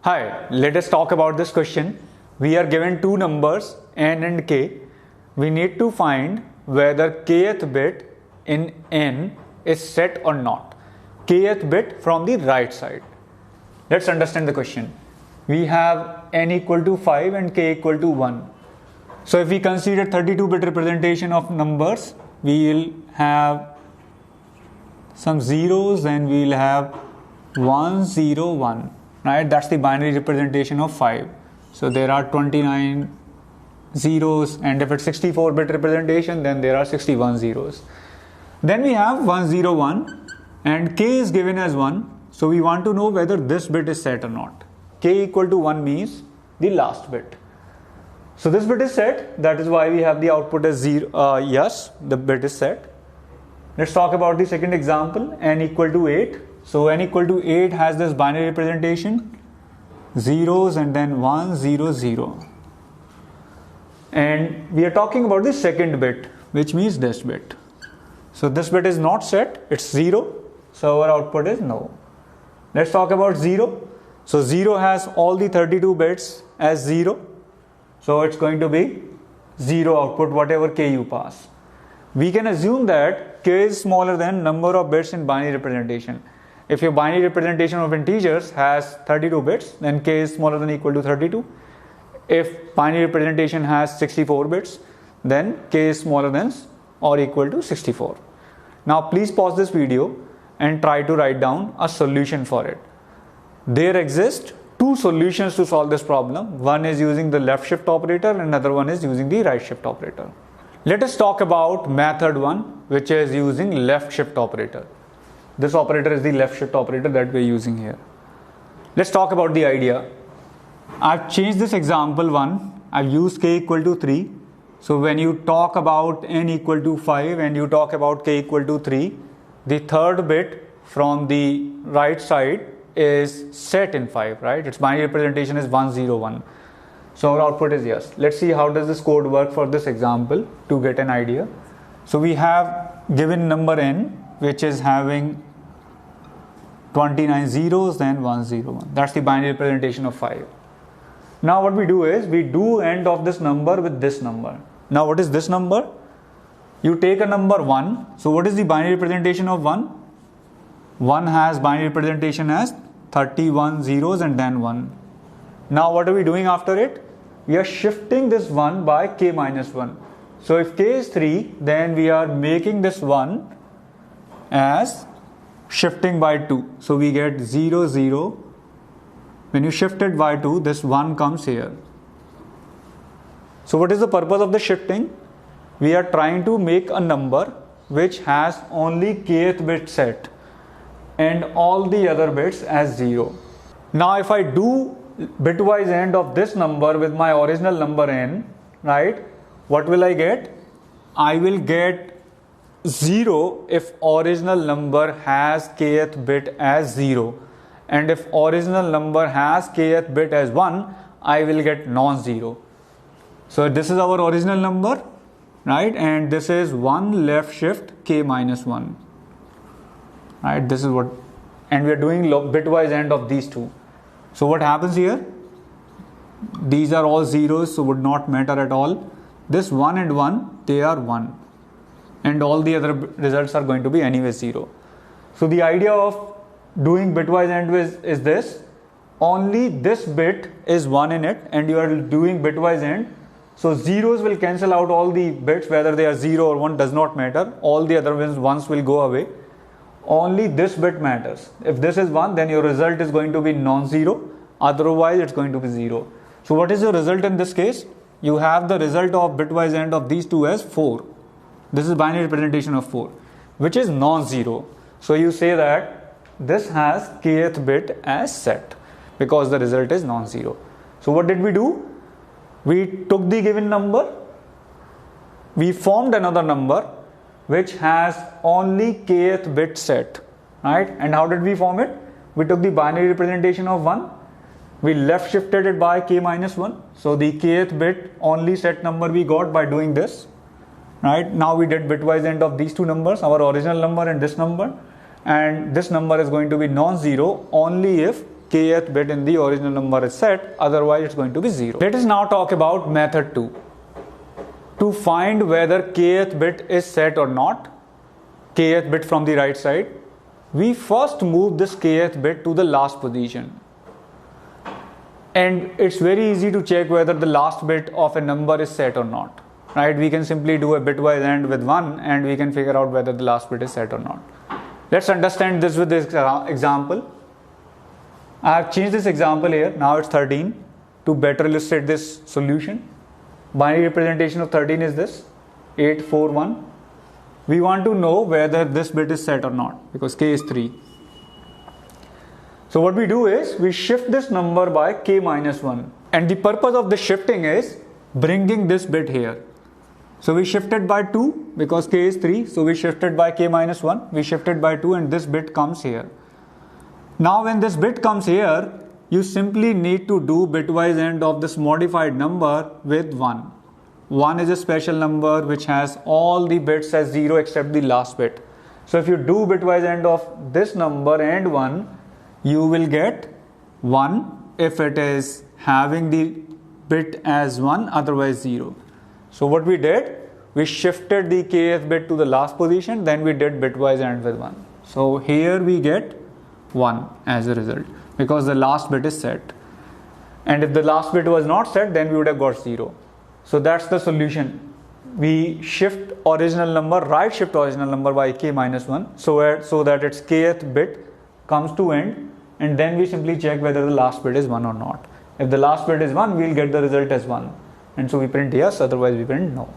Hi, let us talk about this question. We are given two numbers n and k. We need to find whether kth bit in n is set or not. Kth bit from the right side. Let's understand the question. We have n equal to 5 and k equal to 1. So if we consider 32-bit representation of numbers, we will have some zeros and we will have 1 0 1, right? That's the binary representation of 5. So there are 29 zeros, and if it's 64-bit representation, then there are 61 zeros. Then we have 1 0 1 and k is given as 1. So we want to know whether this bit is set or not. K equal to 1 means the last bit. So this bit is set, that is why we have the output as 0. Yes, the bit is set. Let's talk about the second example, n equal to 8. So n equal to 8 has this binary representation, zeros and then 1 0 0. And we are talking about the second bit, which means this bit. So this bit is not set, it's 0. So our output is no. Let's talk about 0. So 0 has all the 32 bits as 0. So it's going to be 0 output, whatever k you pass. We can assume that k is smaller than number of bits in binary representation. If your binary representation of integers has 32 bits, then k is smaller than or equal to 32. If binary representation has 64 bits, then k is smaller than or equal to 64. Now please pause this video and try to write down a solution for it. There exist two solutions to solve this problem. One is using the left shift operator and another one is using the right shift operator. Let us talk about method 1, which is using left shift operator. This operator is the left shift operator that we are using here. Let's talk about the idea. I've changed this example 1. I've used k equal to 3. So when you talk about n equal to 5 and you talk about k equal to 3, the third bit from the right side is set in 5, right? Its binary representation is 1 0 1. So our output is yes. Let's see how does this code work for this example to get an idea. So we have given number n, which is having 29 zeros and 1 0 1. That's the binary representation of 5. Now what we do is we do end of this number with this number. Now what is this number? You take a number 1. So what is the binary representation of 1? 1 has binary representation as 31 zeros and then 1. Now what are we doing after it? We are shifting this 1 by k minus 1. So if k is 3, then we are making this 1 as shifting by 2. So we get 0 0. When you shift it by 2, this 1 comes here. So what is the purpose of the shifting? We are trying to make a number which has only kth bit set and all the other bits as 0. Now if I do bitwise AND of this number with my original number n, right, what will I get? I will get 0 if original number has kth bit as 0, and if original number has kth bit as 1, I will get non-zero. So this is our original number, right, and this is 1 left shift k minus 1, right? This is what, and we are doing bitwise AND of these two. So what happens here? These are all zeros, so would not matter at all. This 1 and 1, they are 1, and all the other results are going to be anyway 0. So the idea of doing bitwise AND is this: only this bit is 1 in it, and you are doing bitwise AND. So zeros will cancel out all the bits, whether they are 0 or 1 does not matter. All the other ones will go away. Only this bit matters. If this is 1, then your result is going to be non-zero. Otherwise, it's going to be 0. So what is your result in this case? You have the result of bitwise AND of these two as 4. This is binary representation of 4, which is non-zero. So you say that this has kth bit as set because the result is non-zero. So what did we do? We took the given number, we formed another number which has only kth bit set, right? And how did we form it? We took the binary representation of 1, we left shifted it by k minus 1. So the kth bit only set number we got by doing this, right? Now we did bitwise AND of these two numbers, our original number and this number, and this number is going to be non-zero only if kth bit in the original number is set, otherwise it's going to be 0. Let us now talk about method 2. To find whether kth bit is set or not, kth bit from the right side, we first move this kth bit to the last position. And it's very easy to check whether the last bit of a number is set or not. Right? We can simply do a bitwise AND with 1 and we can figure out whether the last bit is set or not. Let's understand this with this example. I have changed this example here. Now it's 13 to better illustrate this solution. Binary representation of 13 is this 841. We want to know whether this bit is set or not because k is 3. So what we do is we shift this number by k minus 1, and the purpose of the shifting is bringing this bit here. So we shifted by 2 because k is 3, so we shifted by k minus 1, we shifted by 2 and this bit comes here. Now when this bit comes here, you simply need to do bitwise AND of this modified number with 1. 1 is a special number which has all the bits as 0 except the last bit. So if you do bitwise AND of this number and 1, you will get 1 if it is having the bit as 1, otherwise 0. So what we did, we shifted the kth bit to the last position, then we did bitwise AND with 1. So here we get 1 as a result because the last bit is set. And if the last bit was not set, then we would have got 0. So that's the solution. We shift original number, right shift original number by k minus 1 so that its kth bit comes to end, and then we simply check whether the last bit is 1 or not. If the last bit is 1, we'll get the result as 1. And so we print yes, otherwise we print no.